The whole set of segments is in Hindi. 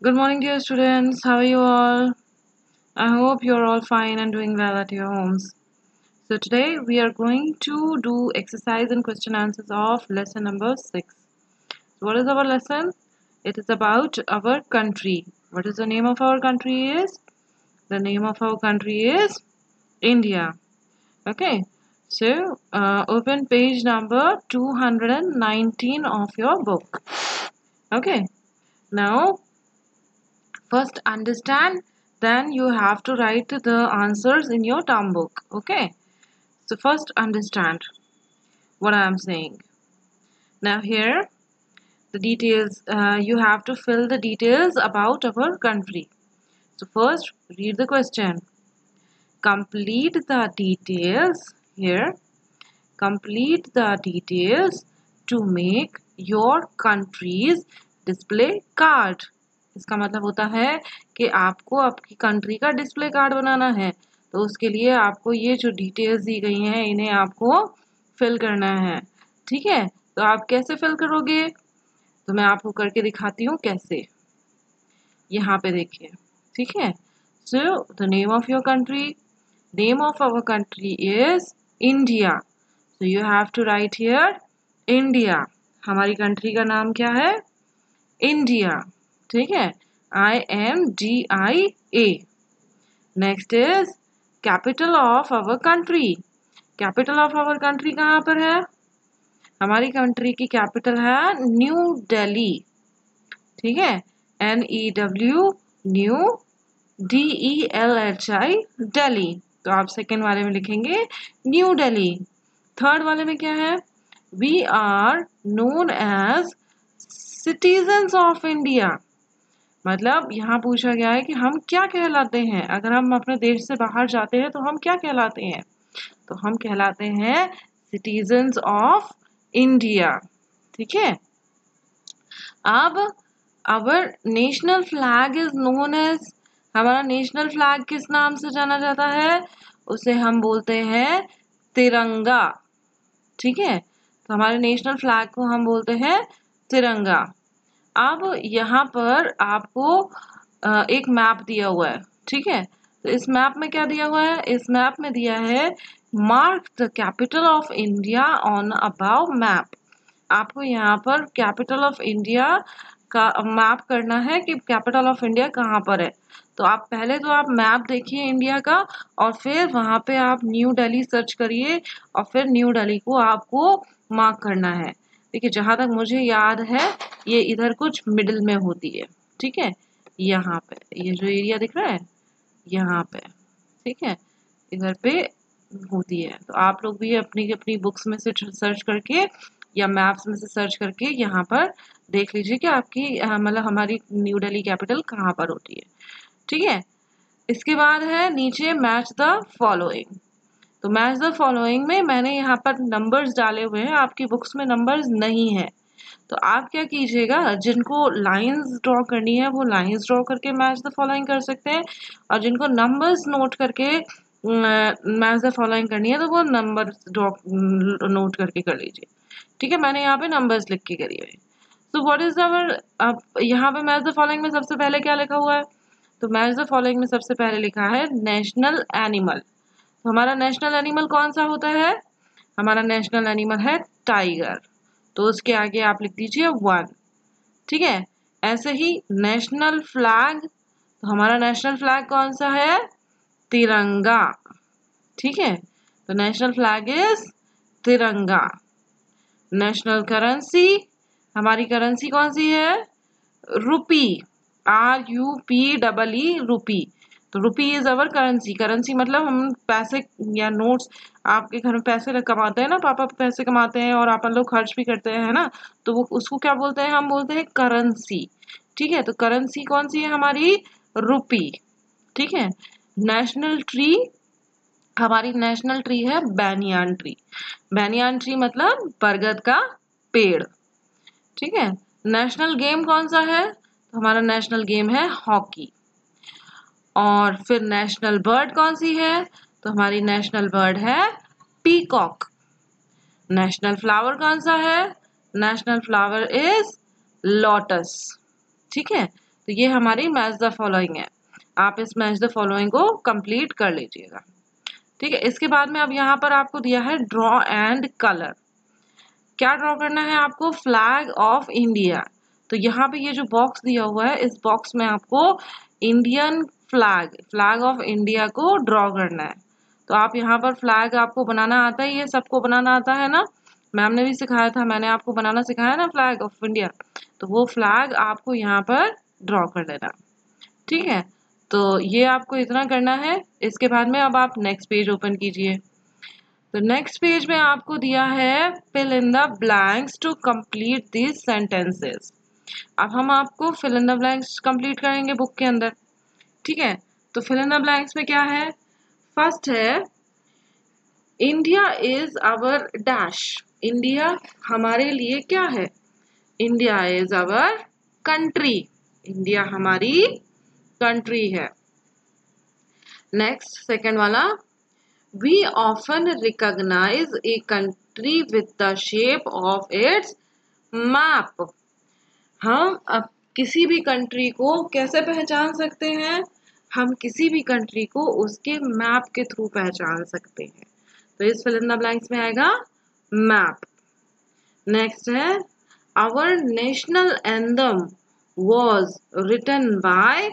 Good morning, dear students. How are you all? I hope you're all fine and doing well at your homes. So today we are going to do exercise and question answers of lesson number 6. So what is our lesson? It is about our country. What is the name of our country is? The name of our country is India. Okay. So open page number 219 of your book. Okay. Now first understand, then you have to write the answers in your term book. Okay, so first understand what I am saying. Now here the details, you have to fill the details about our country. So first read the question. Complete the details here. Complete the details to make your country's display card. इसका मतलब होता है कि आपको आपकी कंट्री का डिस्प्ले कार्ड बनाना है, तो उसके लिए आपको ये जो डिटेल्स दी गई हैं इन्हें आपको फिल करना है। ठीक है, तो आप कैसे फिल करोगे, तो मैं आपको करके दिखाती हूँ कैसे। यहाँ पे देखिए, ठीक है। So the name of your country, name of our country is India, so you have to write here India. हमारी कंट्री का नाम क्या है? इंडिया। ठीक है, INDIA। Next is capital of our country. Capital of our country कहाँ पर है? हमारी कंट्री की कैपिटल है न्यू दिल्ली। ठीक है, NEW, न्यू, DELHI, दिल्ली। तो आप सेकेंड वाले में लिखेंगे न्यू दिल्ली। थर्ड वाले में क्या है? We are known as citizens of India. मतलब यहाँ पूछा गया है कि हम क्या कहलाते हैं। अगर हम अपने देश से बाहर जाते हैं तो हम क्या कहलाते हैं? तो हम कहलाते हैं सिटीजन्स ऑफ इंडिया। ठीक है, अब our national flag is known as, हमारा नेशनल फ्लैग किस नाम से जाना जाता है? उसे हम बोलते हैं तिरंगा। ठीक है, तो हमारे नेशनल फ्लैग को हम बोलते हैं तिरंगा। अब यहाँ पर आपको एक मैप दिया हुआ है। ठीक है, तो इस मैप में क्या दिया हुआ है? इस मैप में दिया है mark the capital of India on above map. आपको यहाँ पर कैपिटल ऑफ इंडिया का मैप करना है कि कैपिटल ऑफ इंडिया कहाँ पर है। तो आप पहले तो आप मैप देखिए इंडिया का, और फिर वहाँ पे आप न्यू दिल्ली सर्च करिए, और फिर न्यू दिल्ली को आपको मार्क करना है। देखिए, जहाँ तक मुझे याद है ये इधर कुछ मिडिल में होती है। ठीक है, यहाँ पे ये जो एरिया दिख रहा है यहाँ पे, ठीक है, इधर पे होती है। तो आप लोग भी अपनी अपनी बुक्स में से सर्च करके या मैप्स में से सर्च करके यहाँ पर देख लीजिए कि आपकी मतलब हमारी न्यू दिल्ली कैपिटल कहाँ पर होती है। ठीक है, इसके बाद है नीचे मैच द फॉलोइंग। तो मैच द फॉलोइंग में मैंने यहाँ पर नंबर्स डाले हुए हैं, आपकी बुक्स में नंबर्स नहीं है। तो आप क्या कीजिएगा, जिनको लाइंस ड्रॉ करनी है वो लाइंस ड्रॉ करके मैच द फॉलोइंग कर सकते हैं, और जिनको नंबर्स नोट करके मैच द फॉलोइंग करनी है तो वो नंबर ड्रॉ नोट करके कर लीजिए। ठीक है, मैंने यहाँ पे नंबर्स लिख के करी है। तो व्हाट इज अवर, अब यहाँ पे मैच द फॉलोइंग में सबसे पहले क्या लिखा हुआ है? तो मैच द फॉलोइंग में सबसे पहले लिखा है नेशनल एनिमल। तो हमारा नेशनल एनिमल कौन सा होता है? हमारा नेशनल एनिमल है टाइगर। तो उसके आगे आप लिख दीजिए 1। ठीक है, ऐसे ही नेशनल फ्लैग, तो हमारा नेशनल फ्लैग कौन सा है? तिरंगा। ठीक है, तो नेशनल फ्लैग इज तिरंगा। नेशनल करेंसी, हमारी करेंसी कौन सी है? रुपी, RUPEE, रुपी। तो रुपी इज अवर करेंसी। करेंसी मतलब हम पैसे या नोट्स, आपके घर में पैसे कमाते हैं ना, पापा पैसे कमाते हैं और अपन लोग खर्च भी करते हैं, है ना, तो वो उसको क्या बोलते हैं? हम बोलते हैं करेंसी। ठीक है, तो करेंसी कौन सी है? हमारी रुपी। ठीक है, नेशनल ट्री, हमारी नेशनल ट्री है बैनियान ट्री। बैनियान ट्री मतलब बरगद का पेड़। ठीक है, नेशनल गेम कौन सा है? तो हमारा नेशनल गेम है हॉकी। और फिर नेशनल बर्ड कौन सी है? तो हमारी नेशनल बर्ड है पीकॉक। नेशनल फ्लावर कौन सा है? National flower is lotus. ठीक है, तो ये हमारी मैच द फॉलोइंग है। आप इस मैच द फॉलोइंग को कंप्लीट कर लीजिएगा। ठीक है, इसके बाद में अब यहाँ पर आपको दिया है ड्रॉ एंड कलर। क्या ड्रॉ करना है आपको? Flag of India. तो यहाँ पे ये जो बॉक्स दिया हुआ है, इस बॉक्स में आपको इंडियन फ्लैग ऑफ इंडिया को ड्रॉ करना है। तो आप यहाँ पर फ्लैग आपको बनाना आता है, ये सबको बनाना आता है ना, मैम ने भी सिखाया था, मैंने आपको बनाना सिखाया ना फ्लैग ऑफ इंडिया। तो वो फ्लैग आपको यहाँ पर ड्रॉ कर लेना। ठीक है, तो ये आपको इतना करना है। इसके बाद में अब आप नेक्स्ट पेज ओपन कीजिए। तो नेक्स्ट पेज में आपको दिया है fill in the blanks to complete these sentences. अब हम आपको fill in the blanks complete करेंगे बुक के अंदर। ठीक है, तो फिल इन द ब्लैंक्स में क्या है? फर्स्ट है India is our dash. India हमारे लिए क्या है? India is our country. India हमारी कंट्री है। नेक्स्ट सेकंड वाला, we often recognize a country with the shape of its map। हम अब किसी भी कंट्री को कैसे पहचान सकते हैं? हम किसी भी कंट्री को उसके मैप के थ्रू पहचान सकते हैं। तो इस फिल इन द ब्लैंक्स में आएगा मैप। नेक्स्ट है our national anthem was written by.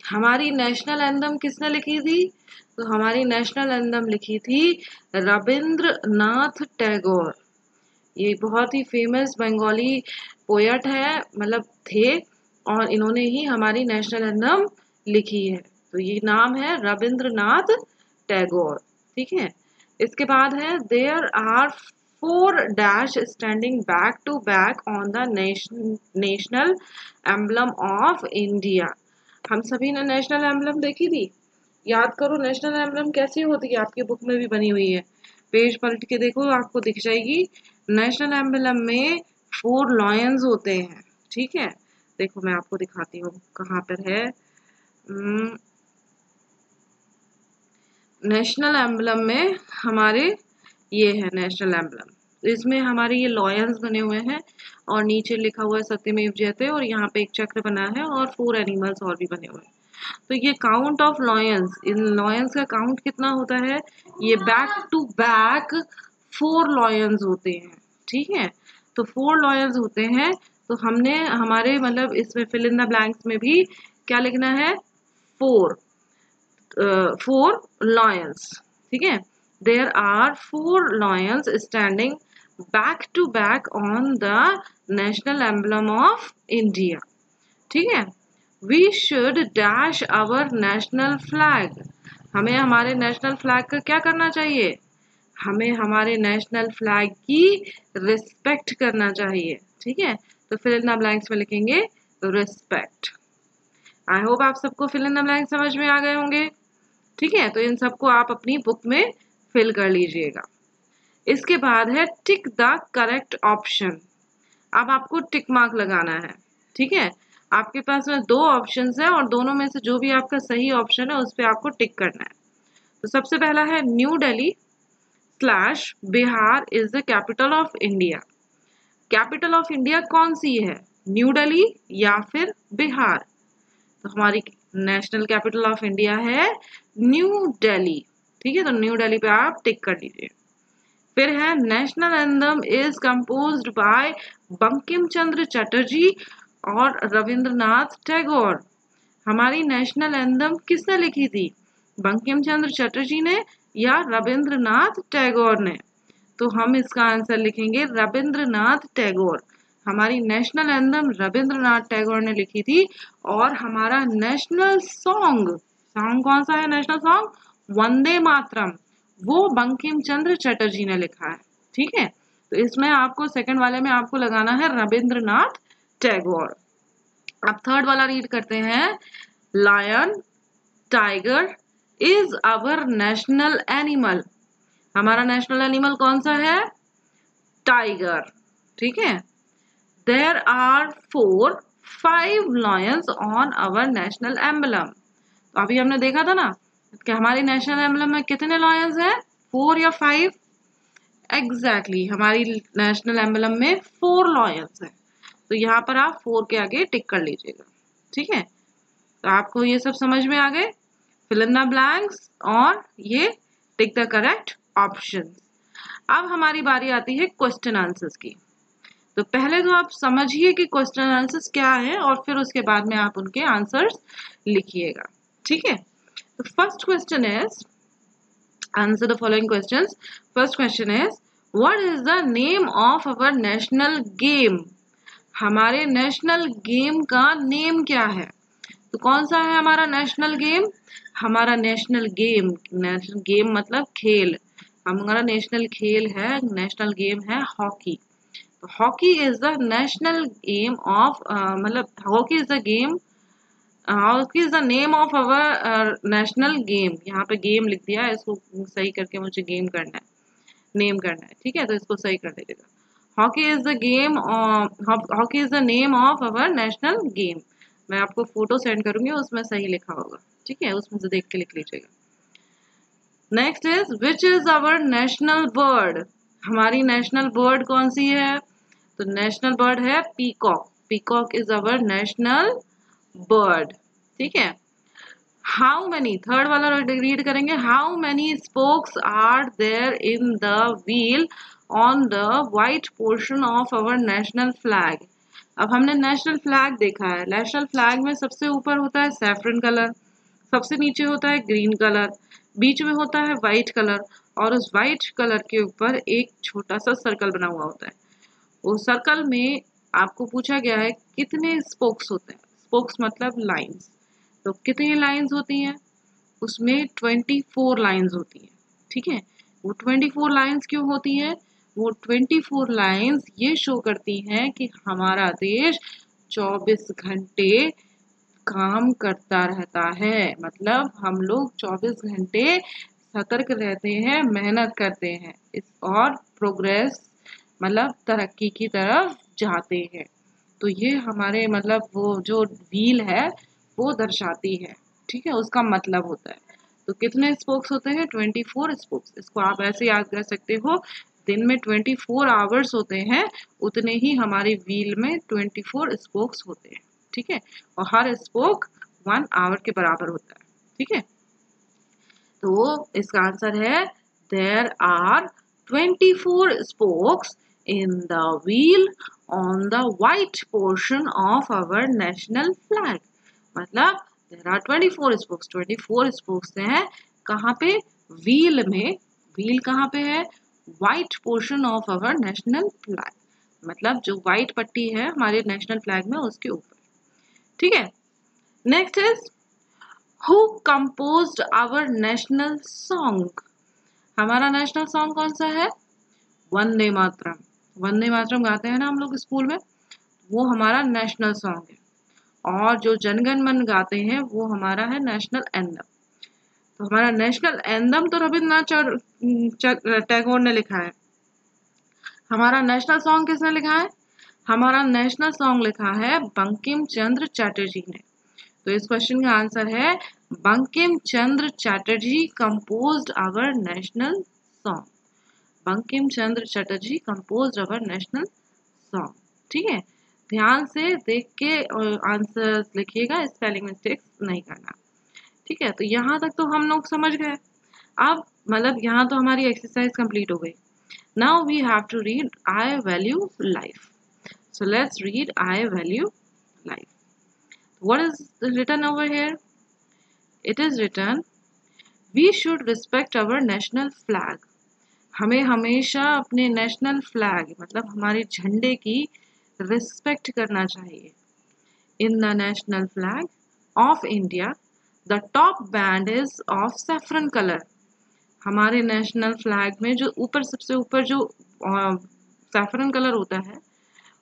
हमारी नेशनल एंथम किसने लिखी थी? तो हमारी नेशनल एंथम लिखी थी रविंद्रनाथ टैगोर। ये बहुत ही फेमस बंगाली पोएट है, मतलब थे, और इन्होंने ही हमारी नेशनल एंथम लिखी है। तो ये नाम है रविंद्रनाथ टैगोर। ठीक है, इसके बाद है there are 4 dash standing back to back on the national emblem of India. हम सभी ने नेशनल एम्बलम देखी थी। याद करो नेशनल एम्बलम कैसी होती है, आपकी बुक में भी बनी हुई है, पेज पलट के देखो आपको दिख जाएगी। नेशनल एम्बलम में 4 लॉयंस होते हैं। ठीक है, देखो मैं आपको दिखाती हूँ कहाँ पर है। नेशनल एम्बलम में हमारे ये है नेशनल एम्बलम, इसमें हमारे ये लॉयंस बने हुए हैं और नीचे लिखा हुआ है सत्यमेव जयते, और यहाँ पे एक चक्र बना है और 4 एनिमल्स और भी बने हुए हैं। तो ये count of lions, in lions का काउंट कितना होता है? ये बैक टू बैक 4 लॉयंस होते हैं। ठीक है, तो 4 लॉयंस होते हैं। तो हमने हमारे मतलब इसमें फिल इन द ब्लैंक्स में भी क्या लिखना है? 4 लॉयंस। ठीक है, there are 4 lions standing back to back on the national emblem of India. ठीक है, we should dash our national flag. हमें हमारे नेशनल फ्लैग का क्या करना चाहिए? हमें हमारे नेशनल फ्लैग की रिस्पेक्ट करना चाहिए। ठीक है, तो फिल इन द ब्लैंक्स में लिखेंगे रिस्पेक्ट। आई होप आप सबको फिल इन द ब्लैंक समझ में आ गए होंगे। ठीक है, तो इन सबको आप अपनी बुक में फिल कर लीजिएगा। इसके बाद है टिक द करेक्ट ऑप्शन। अब आपको टिक मार्क लगाना है। ठीक है, आपके पास में 2 ऑप्शंस है और दोनों में से जो भी आपका सही ऑप्शन है उस पर आपको टिक करना है। तो सबसे पहला है new Delhi slash Bihar is the capital of India. Capital of India कौन सी है? न्यू दिल्ली या फिर बिहार? तो हमारी नेशनल कैपिटल ऑफ इंडिया है न्यू दिल्ली। ठीक है, तो न्यू दिल्ली पे आप टिक कर दीजिए। फिर है national anthem is composed by Bankim Chandra Chatterjee और रविंद्रनाथ टैगोर। हमारी नेशनल एंथम किसने लिखी थी? बंकिम चंद्र चटर्जी ने या रविंद्रनाथ टैगोर ने? तो हम इसका आंसर लिखेंगे रविंद्रनाथ टैगोर। हमारी नेशनल एंथम रविंद्रनाथ टैगोर ने लिखी थी। और हमारा नेशनल सॉन्ग कौन सा है? नेशनल सॉन्ग वंदे मातरम, वो बंकिम चंद्र चटर्जी ने लिखा है। ठीक है, तो इसमें आपको सेकंड वाले में आपको लगाना है रविंद्रनाथ टैगोर। अब थर्ड वाला रीड करते हैं। Lion tiger is our national animal. हमारा नेशनल एनिमल कौन सा है? टाइगर। ठीक है, there are 5 lions on our national emblem. तो अभी हमने देखा था ना कि हमारी नेशनल एम्बलम में कितने लॉयंस हैं? 4 या 5? एग्जैक्टली, हमारी नेशनल एम्बलम में 4 लॉयंस हैं। तो यहाँ पर आप 4 के आगे टिक कर लीजिएगा। ठीक है, तो आपको ये सब समझ में आ गए, फिल इन द ब्लैंक्स और ये टिक द करेक्ट ऑप्शन। अब हमारी बारी आती है क्वेश्चन आंसर्स की। तो पहले तो आप समझिए कि क्वेश्चन आंसर्स क्या है और फिर उसके बाद में आप उनके आंसर्स लिखिएगा, ठीक है। तो first question is, answer the following questions. First question is, what is the name of our national game? हमारे नेशनल गेम का नेम क्या है? तो कौन सा है हमारा नेशनल गेम? हमारा नेशनल गेम मतलब खेल, हमारा नेशनल खेल है, नेशनल गेम है हॉकी। तो hockey is the national game of, मतलब hockey is the game, hockey is the name of our national game. यहाँ पे गेम लिख दिया है, इसको सही करके मुझे गेम करना है, नेम करना है, ठीक है, तो इसको सही कर दीजिएगा। Hockey is the game, hockey is the name of our national game. मैं आपको फोटो सेंड करूंगी, उसमें सही लिखा होगा, ठीक है, उसमें से देख के लिख लीजिएगा। Next is, which is our national bird? हमारी नेशनल बर्ड कौन सी है? तो नेशनल बर्ड है peacock. Peacock is our national bird, ठीक है। हाउ मैनी, थर्ड वाला रीड करेंगे, how many spokes are there in the wheel on the white portion of our national flag? अब हमने नेशनल फ्लैग देखा है, नेशनल फ्लैग में सबसे ऊपर होता है सैफरन कलर, सबसे नीचे होता है ग्रीन कलर, बीच में होता है व्हाइट कलर, और उस व्हाइट कलर के ऊपर एक छोटा सा सर्कल बना हुआ होता है। उस सर्कल में आपको पूछा गया है कितने स्पोक्स होते हैं। स्पोक्स मतलब लाइंस, तो कितनी लाइंस होती हैं? उसमें 24 लाइंस होती हैं, ठीक है। वो 24 लाइंस क्यों होती हैं? वो 24 लाइंस ये शो करती हैं कि हमारा देश 24 घंटे काम करता रहता है, मतलब हम लोग 24 घंटे सतर्क रहते हैं, मेहनत करते हैं और प्रोग्रेस मतलब तरक्की की तरफ जाते हैं। तो ये हमारे मतलब वो जो व्हील है वो दर्शाती है, ठीक है, उसका मतलब होता है। तो कितने स्पोक्स होते हैं? 24 स्पोक्स। इसको आप ऐसे याद कर सकते हो, दिन में 24 आवर्स होते हैं, उतने ही हमारी व्हील में 24 स्पोक्स होते हैं, ठीक है, और हर स्पोक 1 आवर के बराबर होता है, ठीक है। तो इसका आंसर है, there are 24 spokes in the wheel on the white portion of our national flag। मतलब there are 24 spokes, 24 spokes हैं कहाँ पे? व्हील में। व्हील कहाँ पे है? White portion of our national flag, मतलब जो व्हाइट पट्टी है हमारे नेशनल फ्लैग में उसके ऊपर, ठीक है। Next is, who composed our national song? हमारा नेशनल सॉन्ग कौन सा है? वंदे मातरम। वंदे मातरम गाते हैं ना हम लोग स्कूल में, वो हमारा नेशनल सॉन्ग है। और जो जनगण मन गाते हैं वो हमारा है नेशनल एंथम। तो हमारा नेशनल एंथम तो रविन्द्रनाथ टैगोर ने लिखा है। हमारा नेशनल सॉन्ग किसने लिखा है? हमारा नेशनल सॉन्ग लिखा है बंकिम चंद्र चटर्जी ने। तो इस क्वेश्चन का आंसर है, Bankim Chandra Chatterjee composed our national song. Bankim Chandra Chatterjee composed our national song, ठीक है। ध्यान से देख के आंसर लिखिएगा, स्पेलिंग मिस्टेक्स नहीं करना, ठीक है। तो यहाँ तक तो हम लोग समझ गए। अब मतलब यहाँ तो हमारी एक्सरसाइज कंप्लीट हो गई। Now we have to read I value life. So let's read I value life. What is written over here? It is written, we should respect our national flag। हमें हमेशा अपने नेशनल फ्लैग मतलब हमारे झंडे की रिस्पेक्ट करना चाहिए। In the national flag of India the top band is of saffron colour. हमारे नेशनल फ्लैग में जो ऊपर सबसे ऊपर जो सैफरन कलर होता है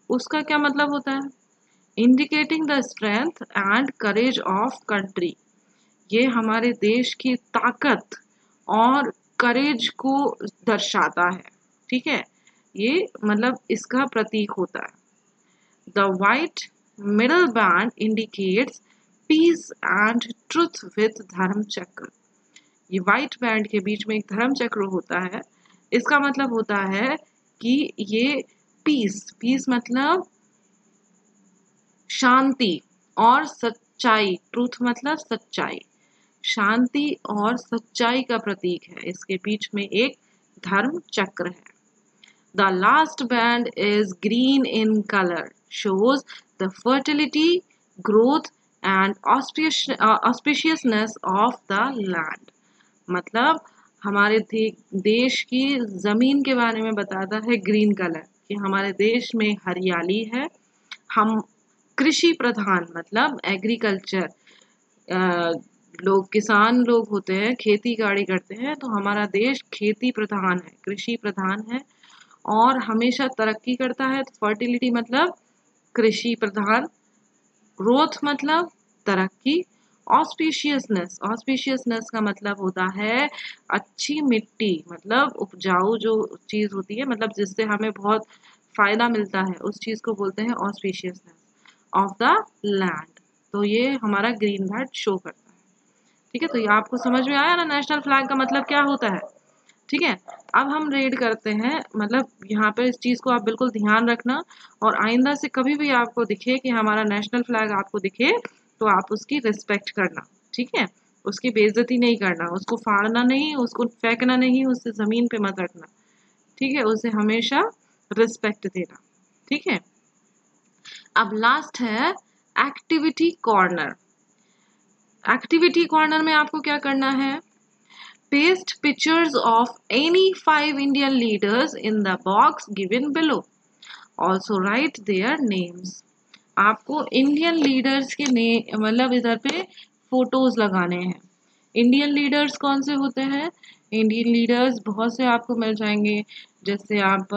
उसका क्या मतलब होता है? Indicating the strength and courage of country. ये हमारे देश की ताकत और करेज को दर्शाता है, ठीक है, ये मतलब इसका प्रतीक होता है। The white middle band indicates peace and truth with Dharma Chakra. ये वाइट बैंड के बीच में एक धर्म चक्र होता है, इसका मतलब होता है कि ये पीस मतलब शांति और सच्चाई, ट्रूथ मतलब सच्चाई, शांति और सच्चाई का प्रतीक है। इसके बीच में एक धर्म चक्र है। The last band is green in color, shows the fertility, growth and auspiciousness of the land. मतलब हमारे देश की जमीन के बारे में बताता है ग्रीन कलर, कि हमारे देश में हरियाली है, हम कृषि प्रधान मतलब एग्रीकल्चर, लोग किसान लोग होते हैं, खेती बाड़ी करते हैं, तो हमारा देश खेती प्रधान है, कृषि प्रधान है और हमेशा तरक्की करता है। तो फर्टिलिटी मतलब कृषि प्रधान, ग्रोथ मतलब तरक्की, ऑस्पिशियसनेस, ऑस्पिशियसनेस का मतलब होता है अच्छी मिट्टी, मतलब उपजाऊ जो चीज होती है, मतलब जिससे हमें बहुत फायदा मिलता है, उस चीज को बोलते हैं ऑस्पिशियसनेस ऑफ द लैंड। तो ये हमारा ग्रीन बैड शो करता है। ठीक है, तो ये आपको समझ में आया ना नेशनल फ्लैग का मतलब क्या होता है। ठीक है, अब हम रीड करते हैं, मतलब यहाँ पे इस चीज को आप बिल्कुल ध्यान रखना, और आइंदा से कभी भी आपको दिखे कि हमारा नेशनल फ्लैग आपको दिखे तो आप उसकी रिस्पेक्ट करना। ठीक है, उसकी बेइज्जती नहीं करना, उसको फाड़ना नहीं, उसको फेंकना नहीं, उससे जमीन पे मत रखना। ठीक है, उसे हमेशा रिस्पेक्ट देना। ठीक है, अब लास्ट है एक्टिविटी कॉर्नर। एक्टिविटी कॉर्नर में आपको क्या करना है, paste pictures of any 5 Indian leaders in the box given below. Also write their names. आपको इंडियन लीडर्स के मतलब इधर पे फोटोज लगाने हैं। इंडियन लीडर्स कौन से होते हैं, इंडियन लीडर्स बहुत से आपको मिल जाएंगे। जैसे आप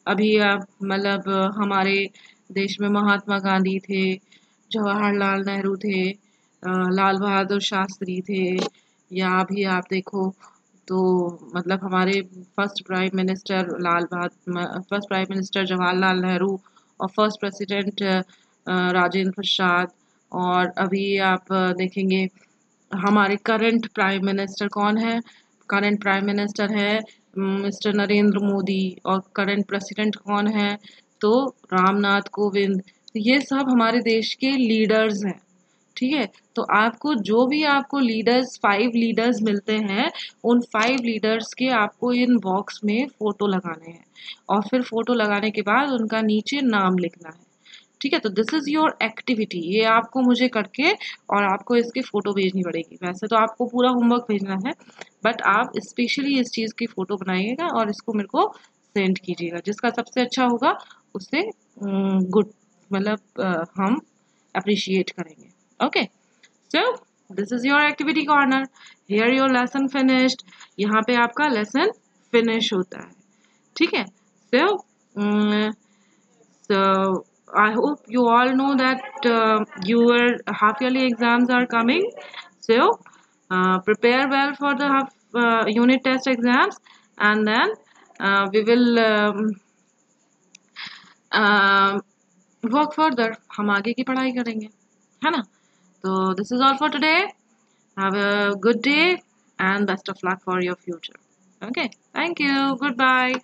अभी आप मतलब हमारे देश में महात्मा गांधी थे, जवाहरलाल नेहरू थे, लाल बहादुर शास्त्री थे, या अभी आप देखो तो मतलब हमारे first prime minister Jawaharlal Nehru और फर्स्ट प्रेसिडेंट राजेंद्र प्रसाद। और अभी आप देखेंगे हमारे करंट प्राइम मिनिस्टर कौन है, करंट प्राइम मिनिस्टर है मिस्टर नरेंद्र मोदी, और करंट प्रेसिडेंट कौन है, तो रामनाथ कोविंद। ये सब हमारे देश के लीडर्स हैं। ठीक है, तो आपको जो भी आपको लीडर्स 5 लीडर्स मिलते हैं, उन 5 लीडर्स के आपको इन बॉक्स में फोटो लगाने हैं, और फिर फोटो लगाने के बाद उनका नीचे नाम लिखना है। ठीक है, तो दिस इज योर एक्टिविटी, ये आपको मुझे करके और आपको इसकी फोटो भेजनी पड़ेगी। वैसे तो आपको पूरा होमवर्क भेजना है, बट आप स्पेशली इस चीज की फोटो बनाइएगा और इसको मेरे को सेंड कीजिएगा। जिसका सबसे अच्छा होगा उससे गुड मतलब हम अप्रिशिएट करेंगे। Okay, so this is your activity corner, here your lesson finished. यहाँ पे आपका लेसन फिनिश होता है। ठीक है, so I hope you all know that your half yearly exams are coming. So prepare well for the unit test exams, and then we will work further. हम आगे की पढ़ाई करेंगे, है ना। तो this is all for today. Have a good day and best of luck for your future. Okay, thank you. Goodbye.